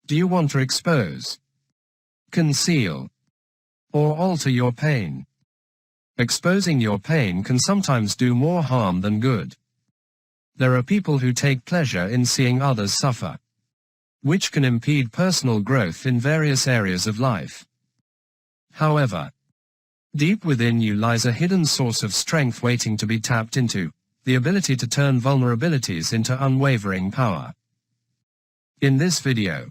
Do you want to expose, conceal, or alter your pain? Exposing your pain can sometimes do more harm than good. There are people who take pleasure in seeing others suffer, which can impede personal growth in various areas of life. However, deep within you lies a hidden source of strength waiting to be tapped into, the ability to turn vulnerabilities into unwavering power. In this video,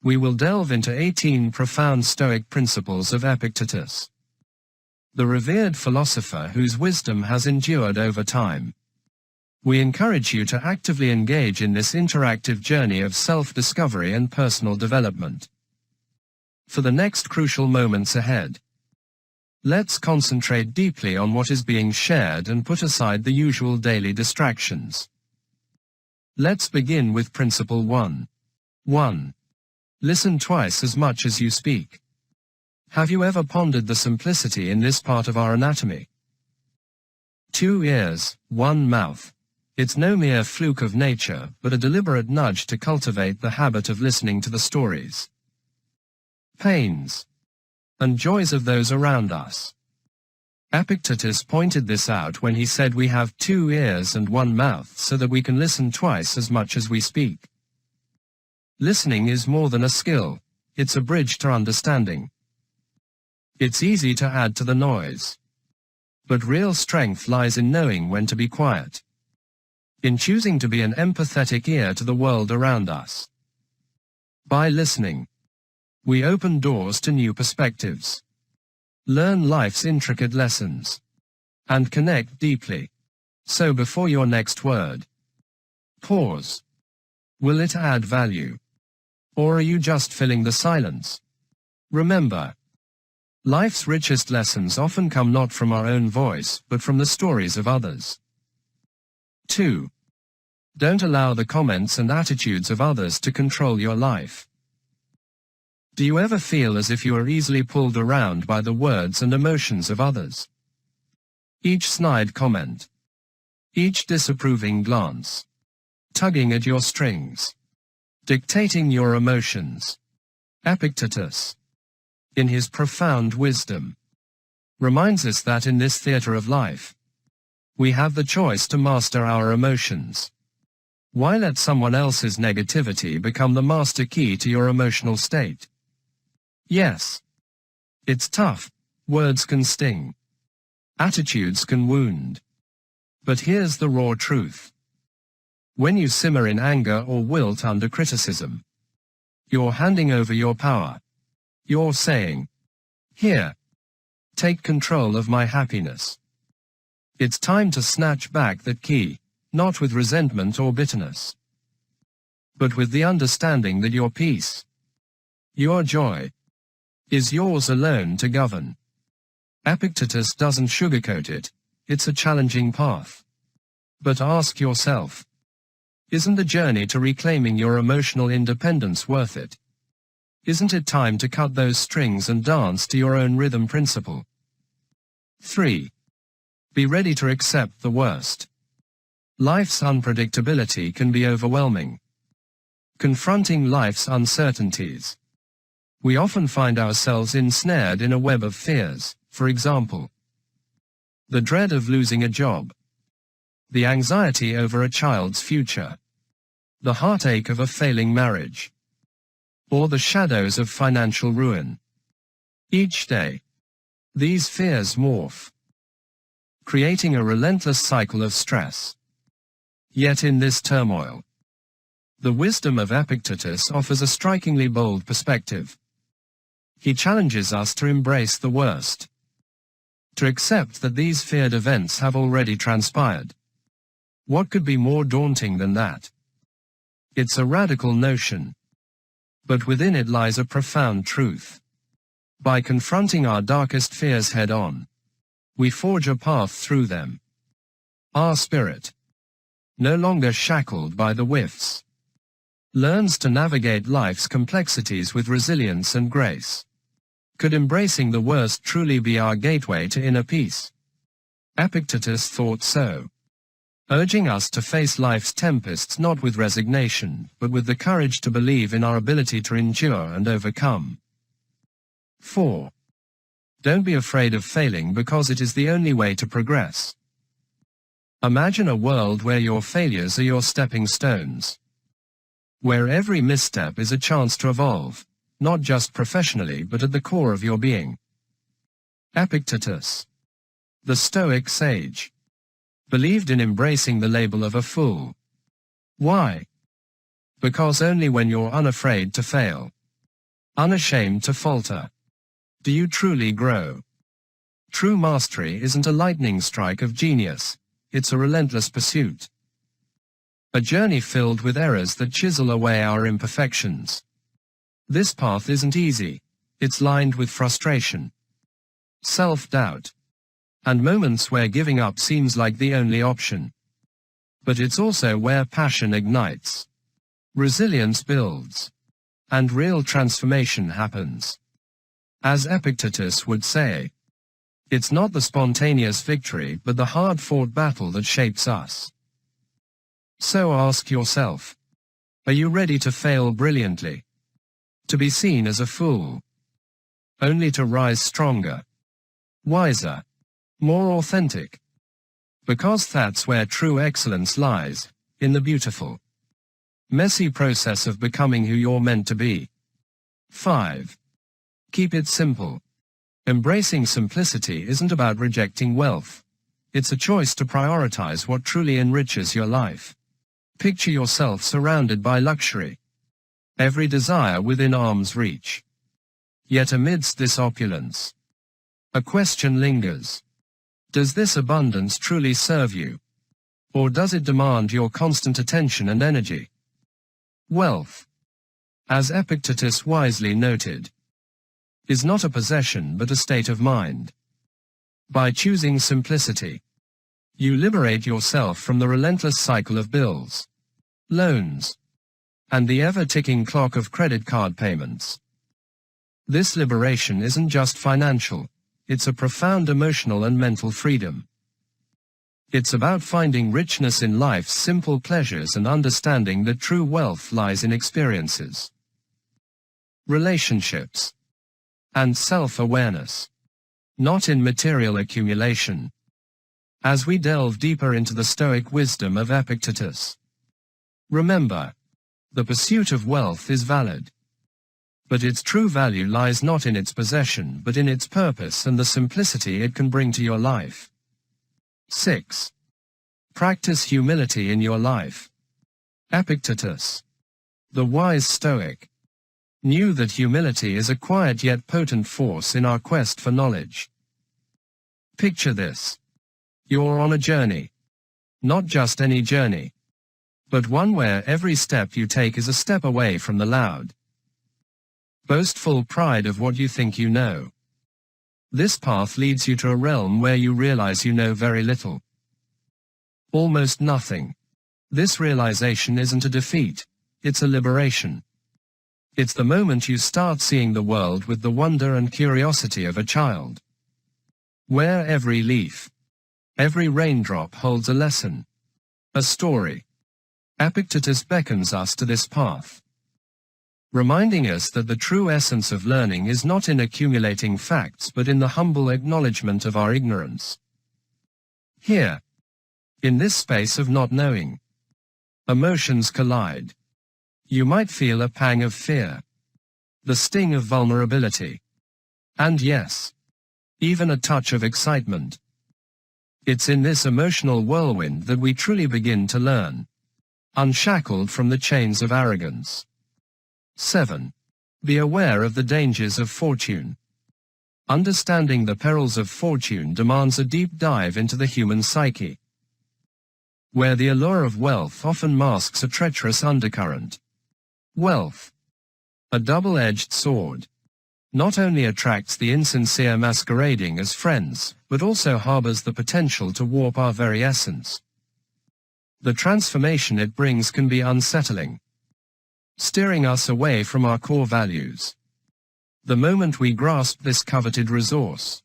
we will delve into 18 profound Stoic principles of Epictetus, the revered philosopher whose wisdom has endured over time. We encourage you to actively engage in this interactive journey of self-discovery and personal development. For the next crucial moments ahead, let's concentrate deeply on what is being shared and put aside the usual daily distractions. Let's begin with Principle 1. 1. Listen twice as much as you speak. Have you ever pondered the simplicity in this part of our anatomy? 2 ears, 1 mouth. It's no mere fluke of nature, but a deliberate nudge to cultivate the habit of listening to the stories, pains, and joys of those around us. Epictetus pointed this out when he said we have 2 ears and 1 mouth so that we can listen twice as much as we speak. Listening is more than a skill, it's a bridge to understanding. It's easy to add to the noise, but real strength lies in knowing when to be quiet, in choosing to be an empathetic ear to the world around us. By listening, we open doors to new perspectives, learn life's intricate lessons, and connect deeply. So before your next word, pause. Will it add value? Or are you just filling the silence? Remember, life's richest lessons often come not from our own voice, but from the stories of others. 2. Don't allow the comments and attitudes of others to control your life. Do you ever feel as if you are easily pulled around by the words and emotions of others? Each snide comment, each disapproving glance, tugging at your strings, dictating your emotions. Epictetus, in his profound wisdom, reminds us that in this theater of life, we have the choice to master our emotions. Why let someone else's negativity become the master key to your emotional state? Yes, it's tough, words can sting, attitudes can wound. But here's the raw truth. When you simmer in anger or wilt under criticism, you're handing over your power. You're saying, "Here, take control of my happiness." It's time to snatch back that key, not with resentment or bitterness, but with the understanding that your peace, your joy, is yours alone to govern. Epictetus doesn't sugarcoat it, it's a challenging path. But ask yourself, isn't the journey to reclaiming your emotional independence worth it? Isn't it time to cut those strings and dance to your own rhythm principle? 3. Be ready to accept the worst. Life's unpredictability can be overwhelming. Confronting life's uncertainties, we often find ourselves ensnared in a web of fears. For example, the dread of losing a job, the anxiety over a child's future, the heartache of a failing marriage, or the shadows of financial ruin. Each day, these fears morph, creating a relentless cycle of stress. Yet in this turmoil, the wisdom of Epictetus offers a strikingly bold perspective. He challenges us to embrace the worst, to accept that these feared events have already transpired. What could be more daunting than that? It's a radical notion, but within it lies a profound truth. By confronting our darkest fears head-on, we forge a path through them. Our spirit, no longer shackled by the whiffs, learns to navigate life's complexities with resilience and grace. Could embracing the worst truly be our gateway to inner peace? Epictetus thought so. urging us to face life's tempests not with resignation, but with the courage to believe in our ability to endure and overcome. 4. Don't be afraid of failing because it is the only way to progress. Imagine a world where your failures are your stepping stones, where every misstep is a chance to evolve, not just professionally but at the core of your being. Epictetus, the Stoic sage, believed in embracing the label of a fool. Why? Because only when you're unafraid to fail, unashamed to falter, do you truly grow. True mastery isn't a lightning strike of genius, it's a relentless pursuit. A journey filled with errors that chisel away our imperfections. This path isn't easy, it's lined with frustration, self-doubt, and moments where giving up seems like the only option. But it's also where passion ignites, resilience builds, and real transformation happens. As Epictetus would say, it's not the spontaneous victory but the hard-fought battle that shapes us. So ask yourself, are you ready to fail brilliantly? To be seen as a fool? Only to rise stronger, wiser, more authentic? Because that's where true excellence lies, in the beautiful, messy process of becoming who you're meant to be. 5. Keep it simple. Embracing simplicity isn't about rejecting wealth. It's a choice to prioritize what truly enriches your life. Picture yourself surrounded by luxury, every desire within arm's reach. Yet amidst this opulence, a question lingers. Does this abundance truly serve you? Or does it demand your constant attention and energy? Wealth, as Epictetus wisely noted, is not a possession but a state of mind. By choosing simplicity, you liberate yourself from the relentless cycle of bills, loans, and the ever-ticking clock of credit card payments. This liberation isn't just financial, it's a profound emotional and mental freedom. It's about finding richness in life's simple pleasures and understanding that true wealth lies in experiences, relationships, and self-awareness, not in material accumulation. As we delve deeper into the Stoic wisdom of Epictetus, remember, the pursuit of wealth is valid, but its true value lies not in its possession but in its purpose and the simplicity it can bring to your life. 6. Practice humility in your life. Epictetus, the wise Stoic, knew that humility is a quiet yet potent force in our quest for knowledge. Picture this. You're on a journey. Not just any journey, but one where every step you take is a step away from the loud, boastful pride of what you think you know. This path leads you to a realm where you realize you know very little. Almost nothing. This realization isn't a defeat, it's a liberation. It's the moment you start seeing the world with the wonder and curiosity of a child, where every leaf, every raindrop holds a lesson, a story. Epictetus beckons us to this path, reminding us that the true essence of learning is not in accumulating facts but in the humble acknowledgement of our ignorance. Here, in this space of not knowing, emotions collide. You might feel a pang of fear, the sting of vulnerability, and yes, even a touch of excitement. It's in this emotional whirlwind that we truly begin to learn, unshackled from the chains of arrogance. 7. Be aware of the dangers of fortune. Understanding the perils of fortune demands a deep dive into the human psyche, where the allure of wealth often masks a treacherous undercurrent. Wealth, a double-edged sword, not only attracts the insincere masquerading as friends, but also harbors the potential to warp our very essence. The transformation it brings can be unsettling, steering us away from our core values. The moment we grasp this coveted resource,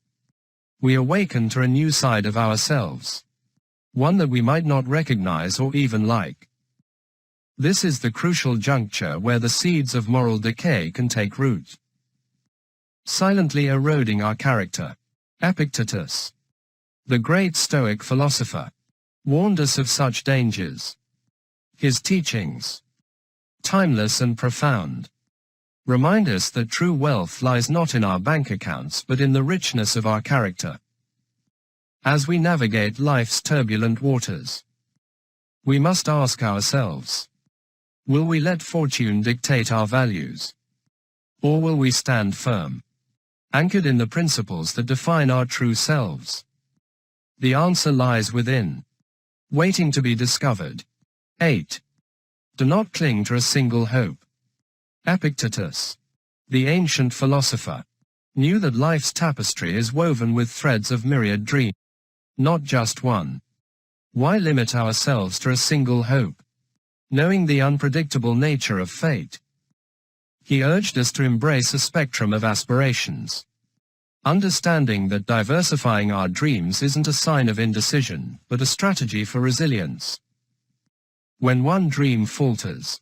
we awaken to a new side of ourselves, one that we might not recognize or even like. This is the crucial juncture where the seeds of moral decay can take root, silently eroding our character. Epictetus, the great Stoic philosopher, warned us of such dangers. His teachings, timeless and profound, remind us that true wealth lies not in our bank accounts but in the richness of our character. As we navigate life's turbulent waters, we must ask ourselves, will we let fortune dictate our values? Or will we stand firm, anchored in the principles that define our true selves? The answer lies within, waiting to be discovered. 8. Do not cling to a single hope. Epictetus, the ancient philosopher, knew that life's tapestry is woven with threads of myriad dreams, not just one. Why limit ourselves to a single hope, knowing the unpredictable nature of fate? He urged us to embrace a spectrum of aspirations, understanding that diversifying our dreams isn't a sign of indecision, but a strategy for resilience. When one dream falters,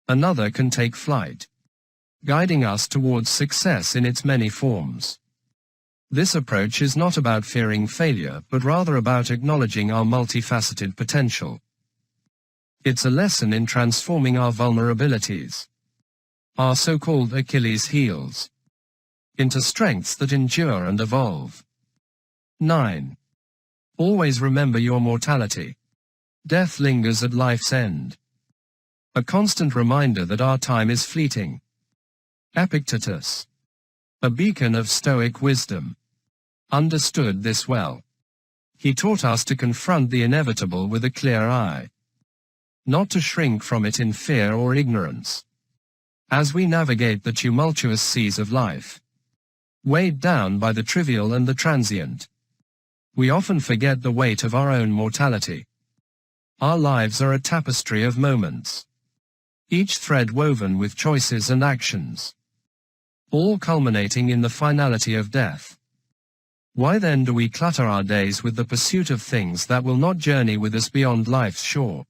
another can take flight, guiding us towards success in its many forms. This approach is not about fearing failure, but rather about acknowledging our multifaceted potential. It's a lesson in transforming our vulnerabilities, our so-called Achilles' heels, into strengths that endure and evolve. 9. Always remember your mortality. Death lingers at life's end, a constant reminder that our time is fleeting. Epictetus, a beacon of Stoic wisdom, understood this well. He taught us to confront the inevitable with a clear eye, not to shrink from it in fear or ignorance. As we navigate the tumultuous seas of life, weighed down by the trivial and the transient, we often forget the weight of our own mortality. Our lives are a tapestry of moments, each thread woven with choices and actions, all culminating in the finality of death. Why then do we clutter our days with the pursuit of things that will not journey with us beyond life's shore?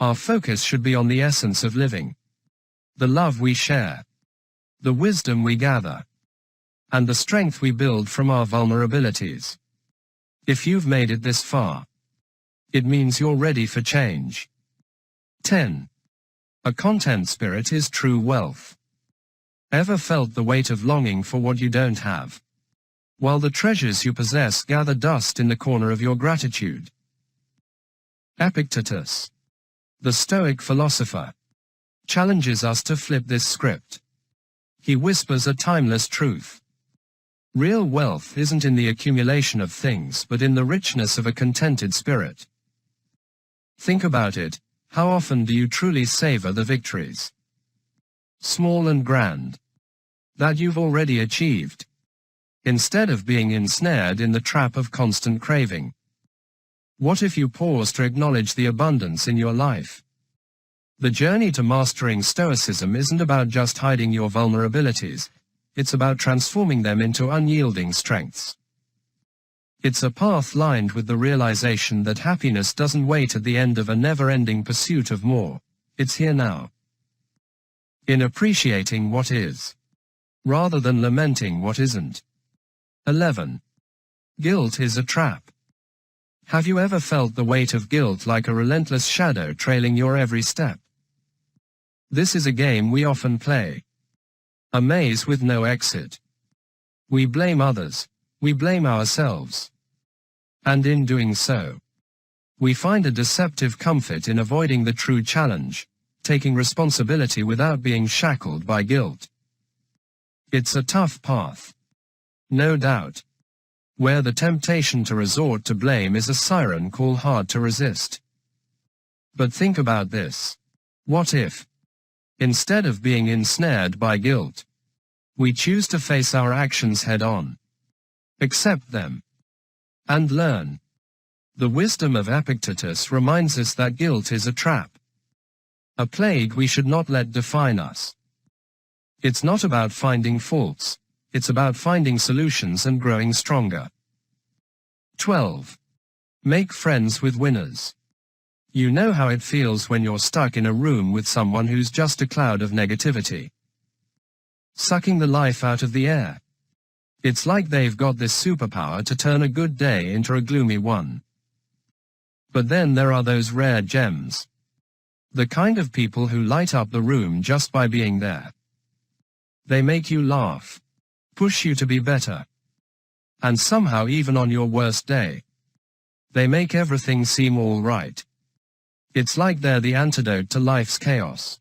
Our focus should be on the essence of living, the love we share, the wisdom we gather, and the strength we build from our vulnerabilities. If you've made it this far, it means you're ready for change. 10. A content spirit is true wealth. Ever felt the weight of longing for what you don't have, while the treasures you possess gather dust in the corner of your gratitude? Epictetus, the Stoic philosopher, challenges us to flip this script. He whispers a timeless truth. Real wealth isn't in the accumulation of things but in the richness of a contented spirit. Think about it, how often do you truly savor the victories, small and grand, that you've already achieved, instead of being ensnared in the trap of constant craving? What if you pause to acknowledge the abundance in your life? The journey to mastering Stoicism isn't about just hiding your vulnerabilities, it's about transforming them into unyielding strengths. It's a path lined with the realization that happiness doesn't wait at the end of a never-ending pursuit of more, it's here now. In appreciating what is, rather than lamenting what isn't. 11. Guilt is a trap. Have you ever felt the weight of guilt like a relentless shadow trailing your every step? This is a game we often play, a maze with no exit. We blame others, we blame ourselves. And in doing so, we find a deceptive comfort in avoiding the true challenge, taking responsibility without being shackled by guilt. It's a tough path, no doubt, where the temptation to resort to blame is a siren call hard to resist. But think about this. What if, instead of being ensnared by guilt, we choose to face our actions head-on, accept them, and learn? The wisdom of Epictetus reminds us that guilt is a trap, a plague we should not let define us. It's not about finding faults, it's about finding solutions and growing stronger. 12. Make friends with winners. You know how it feels when you're stuck in a room with someone who's just a cloud of negativity, sucking the life out of the air. It's like they've got this superpower to turn a good day into a gloomy one. But then there are those rare gems. The kind of people who light up the room just by being there. They make you laugh, push you to be better. And somehow even on your worst day, they make everything seem all right. It's like they're the antidote to life's chaos.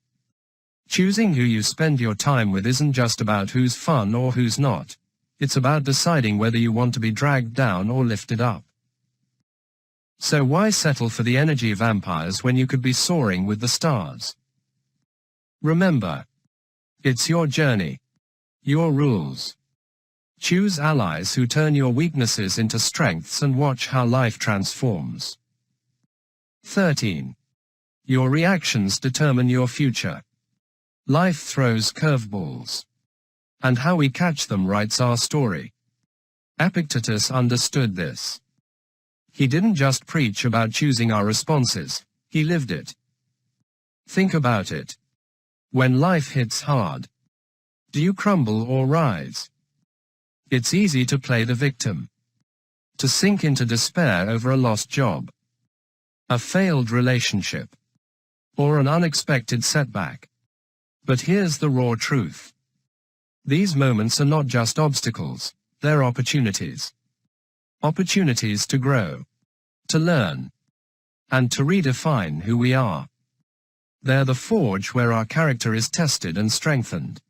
Choosing who you spend your time with isn't just about who's fun or who's not. It's about deciding whether you want to be dragged down or lifted up. So why settle for the energy vampires when you could be soaring with the stars? Remember, it's your journey, your rules. Choose allies who turn your weaknesses into strengths and watch how life transforms. 13. Your reactions determine your future. Life throws curveballs. And how we catch them writes our story. Epictetus understood this. He didn't just preach about choosing our responses, he lived it. Think about it. When life hits hard, do you crumble or rise? It's easy to play the victim, to sink into despair over a lost job, a failed relationship, or an unexpected setback. But here's the raw truth. These moments are not just obstacles, they're opportunities. Opportunities to grow, to learn, and to redefine who we are. They're the forge where our character is tested and strengthened.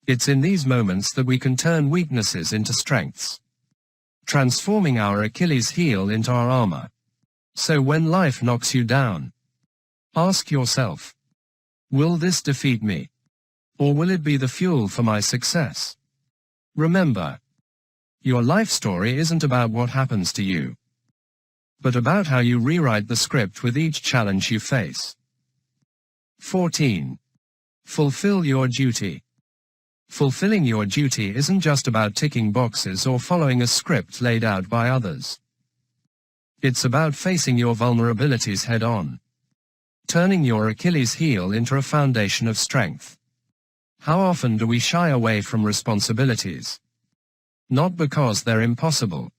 It's in these moments that we can turn weaknesses into strengths, transforming our Achilles heel into our armor. So when life knocks you down, ask yourself, will this defeat me? Or will it be the fuel for my success? Remember, your life story isn't about what happens to you, but about how you rewrite the script with each challenge you face. 14. Fulfill your duty. Fulfilling your duty isn't just about ticking boxes or following a script laid out by others. It's about facing your vulnerabilities head-on, turning your Achilles heel into a foundation of strength. How often do we shy away from responsibilities? Not because they're impossible,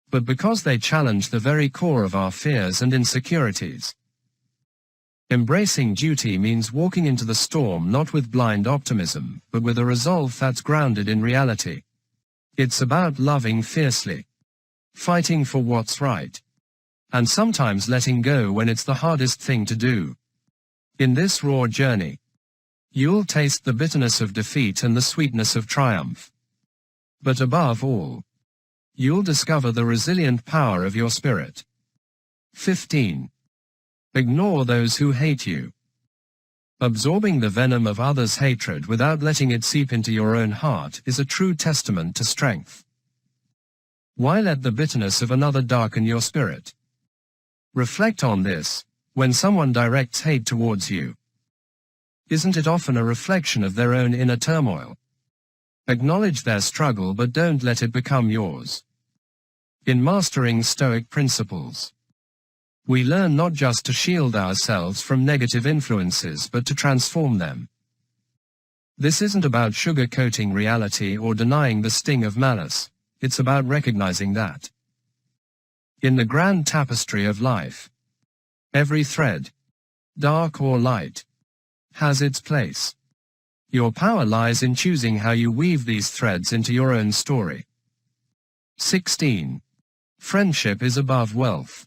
but because they challenge the very core of our fears and insecurities. Embracing duty means walking into the storm not with blind optimism, but with a resolve that's grounded in reality. It's about loving fiercely, fighting for what's right, and sometimes letting go when it's the hardest thing to do. In this raw journey, you'll taste the bitterness of defeat and the sweetness of triumph. But above all, you'll discover the resilient power of your spirit. 15. Ignore those who hate you. Absorbing the venom of others' hatred without letting it seep into your own heart is a true testament to strength. Why let the bitterness of another darken your spirit? Reflect on this. When someone directs hate towards you, isn't it often a reflection of their own inner turmoil? Acknowledge their struggle, but don't let it become yours. In mastering Stoic principles, we learn not just to shield ourselves from negative influences but to transform them. This isn't about sugarcoating reality or denying the sting of malice, it's about recognizing that in the grand tapestry of life, every thread, dark or light, has its place. Your power lies in choosing how you weave these threads into your own story. 16. Friendship is above wealth.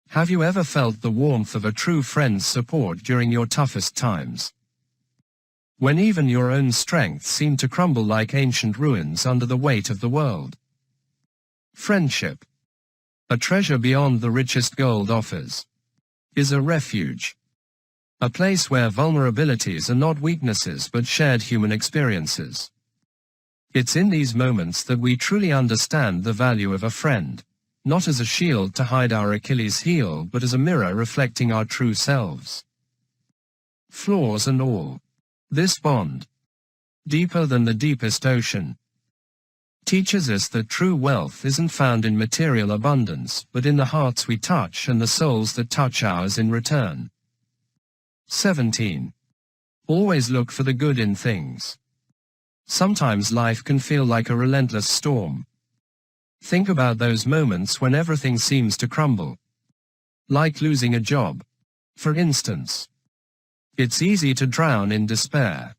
Have you ever felt the warmth of a true friend's support during your toughest times? When even your own strength seemed to crumble like ancient ruins under the weight of the world. Friendship, a treasure beyond the richest gold offers, is a refuge. A place where vulnerabilities are not weaknesses but shared human experiences. It's in these moments that we truly understand the value of a friend, not as a shield to hide our Achilles heel but as a mirror reflecting our true selves. Flaws and all, this bond, deeper than the deepest ocean, teaches us that true wealth isn't found in material abundance, but in the hearts we touch and the souls that touch ours in return. 17. Always look for the good in things. Sometimes life can feel like a relentless storm. Think about those moments when everything seems to crumble. Like losing a job, for instance. It's easy to drown in despair.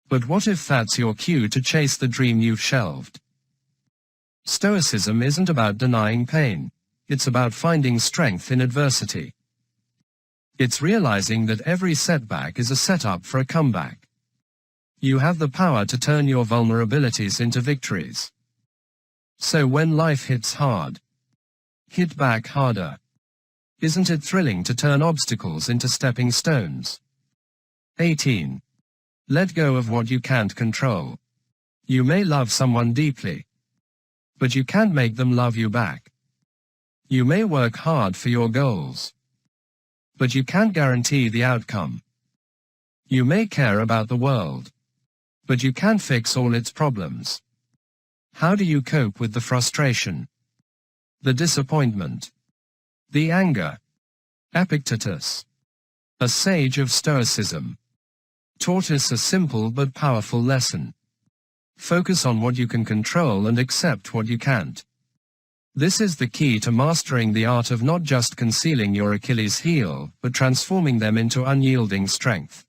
But what if that's your cue to chase the dream you've shelved? Stoicism isn't about denying pain. It's about finding strength in adversity. It's realizing that every setback is a setup for a comeback. You have the power to turn your vulnerabilities into victories. So when life hits hard, hit back harder. Isn't it thrilling to turn obstacles into stepping stones? 18. Let go of what you can't control. You may love someone deeply, but you can't make them love you back. You may work hard for your goals, but you can't guarantee the outcome. You may care about the world, but you can't fix all its problems. How do you cope with the frustration, the disappointment, the anger? Epictetus, a sage of Stoicism, taught us a simple but powerful lesson. Focus on what you can control and accept what you can't. This is the key to mastering the art of not just concealing your Achilles heel, but transforming them into unyielding strength.